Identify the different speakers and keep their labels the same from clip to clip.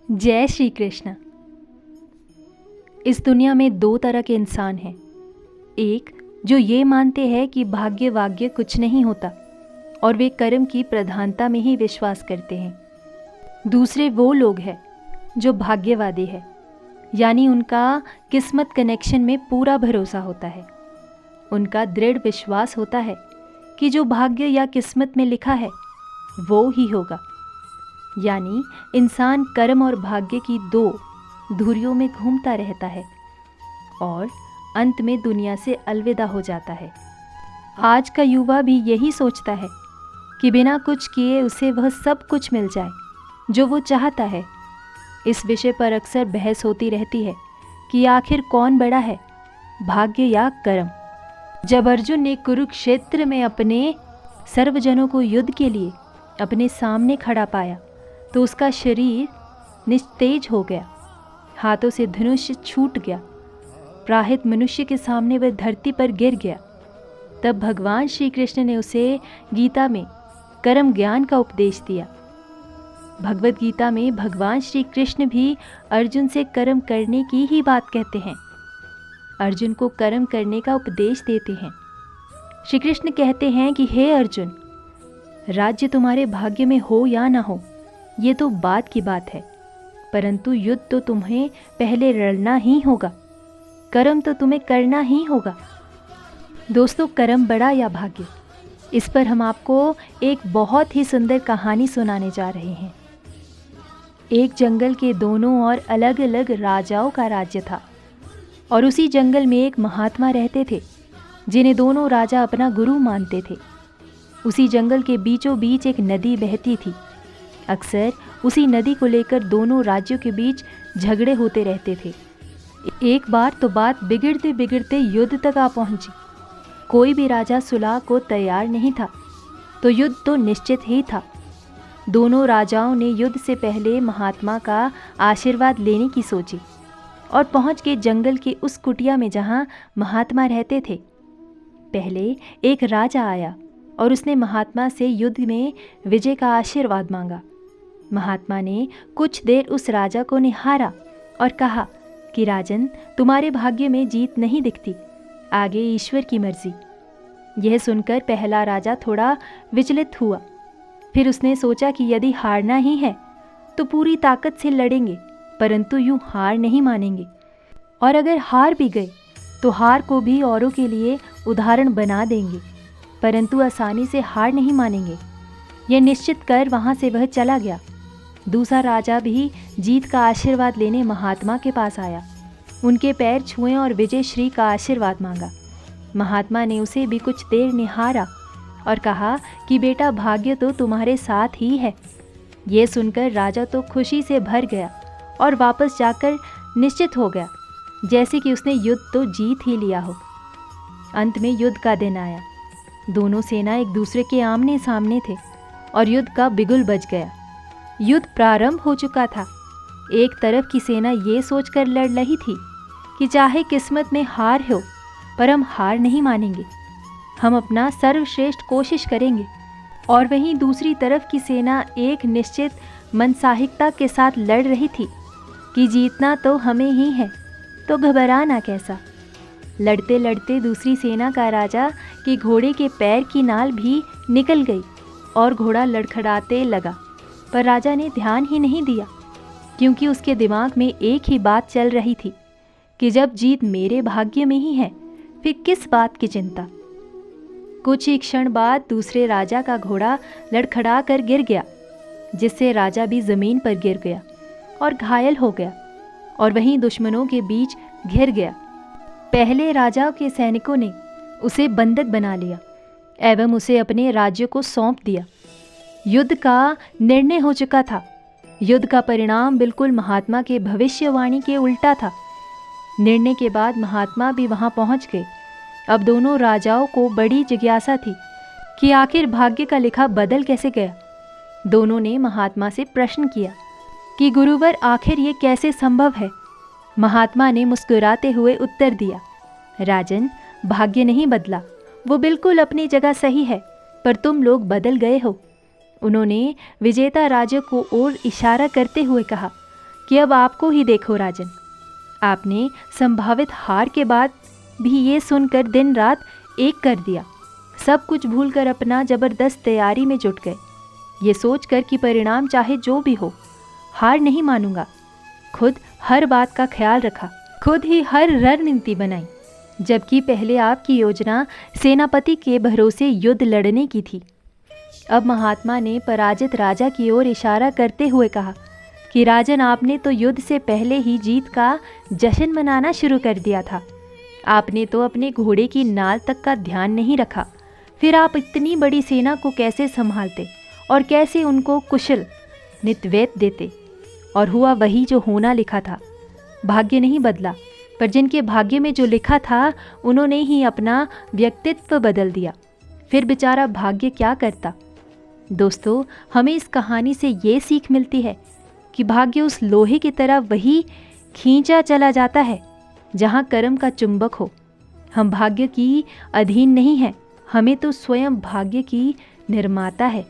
Speaker 1: जय श्री कृष्ण। इस दुनिया में दो तरह के इंसान हैं। एक जो ये मानते हैं कि भाग्य वाग्य कुछ नहीं होता और वे कर्म की प्रधानता में ही विश्वास करते हैं। दूसरे वो लोग हैं जो भाग्यवादी है, यानी उनका किस्मत कनेक्शन में पूरा भरोसा होता है। उनका दृढ़ विश्वास होता है कि जो भाग्य या किस्मत में लिखा है वो ही होगा। यानी इंसान कर्म और भाग्य की दो धुरियों में घूमता रहता है और अंत में दुनिया से अलविदा हो जाता है। आज का युवा भी यही सोचता है कि बिना कुछ किए उसे वह सब कुछ मिल जाए जो वो चाहता है। इस विषय पर अक्सर बहस होती रहती है कि आखिर कौन बड़ा है, भाग्य या कर्म। जब अर्जुन ने कुरुक्षेत्र में अपने सर्वजनों को युद्ध के लिए अपने सामने खड़ा पाया तो उसका शरीर निस्तेज हो गया, हाथों से धनुष छूट गया, प्राहित मनुष्य के सामने वह धरती पर गिर गया। तब भगवान श्री कृष्ण ने उसे गीता में कर्म ज्ञान का उपदेश दिया। भगवत गीता में भगवान श्री कृष्ण भी अर्जुन से कर्म करने की ही बात कहते हैं, अर्जुन को कर्म करने का उपदेश देते हैं। श्री कृष्ण कहते हैं कि हे अर्जुन, राज्य तुम्हारे भाग्य में हो या ना हो ये तो बात की बात है, परंतु युद्ध तो तुम्हें पहले लड़ना ही होगा, कर्म तो तुम्हें करना ही होगा। दोस्तों, कर्म बड़ा या भाग्य, इस पर हम आपको एक बहुत ही सुंदर कहानी सुनाने जा रहे हैं। एक जंगल के दोनों ओर अलग अलग राजाओं का राज्य था और उसी जंगल में एक महात्मा रहते थे जिन्हें दोनों राजा अपना गुरु मानते थे। उसी जंगल के बीचों बीच एक नदी बहती थी। अक्सर उसी नदी को लेकर दोनों राज्यों के बीच झगड़े होते रहते थे। एक बार तो बात बिगड़ते बिगड़ते युद्ध तक आ पहुंची। कोई भी राजा सुलह को तैयार नहीं था, तो युद्ध तो निश्चित ही था। दोनों राजाओं ने युद्ध से पहले महात्मा का आशीर्वाद लेने की सोची और पहुंच गए जंगल के उस कुटिया में जहां महात्मा रहते थे। पहले एक राजा आया और उसने महात्मा से युद्ध में विजय का आशीर्वाद मांगा। महात्मा ने कुछ देर उस राजा को निहारा और कहा कि राजन, तुम्हारे भाग्य में जीत नहीं दिखती, आगे ईश्वर की मर्जी। यह सुनकर पहला राजा थोड़ा विचलित हुआ। फिर उसने सोचा कि यदि हारना ही है तो पूरी ताकत से लड़ेंगे, परंतु यूं हार नहीं मानेंगे, और अगर हार भी गए तो हार को भी औरों के लिए उदाहरण बना देंगे, परंतु आसानी से हार नहीं मानेंगे। यह निश्चित कर वहाँ से वह चला गया। दूसरा राजा भी जीत का आशीर्वाद लेने महात्मा के पास आया। उनके पैर छुए और विजय श्री का आशीर्वाद मांगा। महात्मा ने उसे भी कुछ देर निहारा और कहा कि बेटा, भाग्य तो तुम्हारे साथ ही है। यह सुनकर राजा तो खुशी से भर गया और वापस जाकर निश्चित हो गया जैसे कि उसने युद्ध तो जीत ही लिया हो। अंत में युद्ध का दिन आया। दोनों सेना एक दूसरे के आमने सामने थे और युद्ध का बिगुल बज गया। युद्ध प्रारंभ हो चुका था। एक तरफ की सेना ये सोचकर लड़ रही थी कि चाहे किस्मत में हार हो, पर हम हार नहीं मानेंगे, हम अपना सर्वश्रेष्ठ कोशिश करेंगे। और वहीं दूसरी तरफ की सेना एक निश्चित मनसाहिकता के साथ लड़ रही थी कि जीतना तो हमें ही है, तो घबराना कैसा। लड़ते लड़ते दूसरी सेना का राजा के घोड़े के पैर की नाल भी निकल गई और घोड़ा लड़खड़ाते लगा, पर राजा ने ध्यान ही नहीं दिया, क्योंकि उसके दिमाग में एक ही बात चल रही थी कि जब जीत मेरे भाग्य में ही है, फिर किस बात की चिंता। कुछ ही क्षण बाद दूसरे राजा का घोड़ा लड़खड़ा कर गिर गया, जिससे राजा भी जमीन पर गिर गया और घायल हो गया और वहीं दुश्मनों के बीच घिर गया। पहले राजा के सैनिकों ने उसे बंधक बना लिया एवं उसे अपने राज्य को सौंप दिया। युद्ध का निर्णय हो चुका था। युद्ध का परिणाम बिल्कुल महात्मा के भविष्यवाणी के उल्टा था। निर्णय के बाद महात्मा भी वहां पहुंच गए। अब दोनों राजाओं को बड़ी जिज्ञासा थी कि आखिर भाग्य का लिखा बदल कैसे गया। दोनों ने महात्मा से प्रश्न किया कि गुरुवर, आखिर ये कैसे संभव है। महात्मा ने मुस्कुराते हुए उत्तर दिया, राजन, भाग्य नहीं बदला, वो बिल्कुल अपनी जगह सही है, पर तुम लोग बदल गए हो। उन्होंने विजेता राजा को ओर इशारा करते हुए कहा कि अब आपको ही देखो राजन। आपने संभावित हार के बाद भी ये सुनकर दिन रात एक कर दिया। सब कुछ भूलकर अपना जबरदस्त तैयारी में जुट गए, ये सोचकर कि परिणाम चाहे जो भी हो हार नहीं मानूंगा। खुद हर बात का ख्याल रखा, खुद ही हर रणनीति बनाई, जबकि पहले आपकी योजना सेनापति के भरोसे युद्ध लड़ने की थी। अब महात्मा ने पराजित राजा की ओर इशारा करते हुए कहा कि राजन, आपने तो युद्ध से पहले ही जीत का जश्न मनाना शुरू कर दिया था। आपने तो अपने घोड़े की नाल तक का ध्यान नहीं रखा। फिर आप इतनी बड़ी सेना को कैसे संभालते और कैसे उनको कुशल नित्वेत देते? और हुआ वही जो होना लिखा था। भाग्य नहीं बदला, पर जिनके भाग्य में जो लिखा था उन्होंने ही अपना व्यक्तित्व बदल दिया। फिर बेचारा भाग्य क्या करता? दोस्तों, हमें इस कहानी से ये सीख मिलती है कि भाग्य उस लोहे की तरह वही खींचा चला जाता है जहाँ कर्म का चुंबक हो। हम भाग्य की अधीन नहीं हैं, हमें तो स्वयं भाग्य की निर्माता है।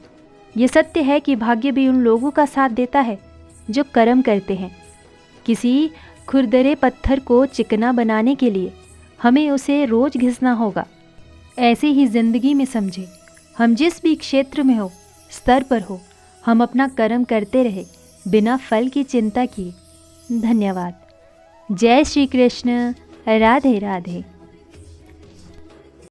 Speaker 1: ये सत्य है कि भाग्य भी उन लोगों का साथ देता है जो कर्म करते हैं। किसी खुरदरे पत्थर को चिकना बनाने के लिए हमें उसे रोज घिसना होगा। ऐसे ही जिंदगी में समझे, हम जिस भी क्षेत्र में हो, स्तर पर हो, हम अपना कर्म करते रहे बिना फल की चिंता किए। धन्यवाद। जय श्री कृष्ण। राधे राधे।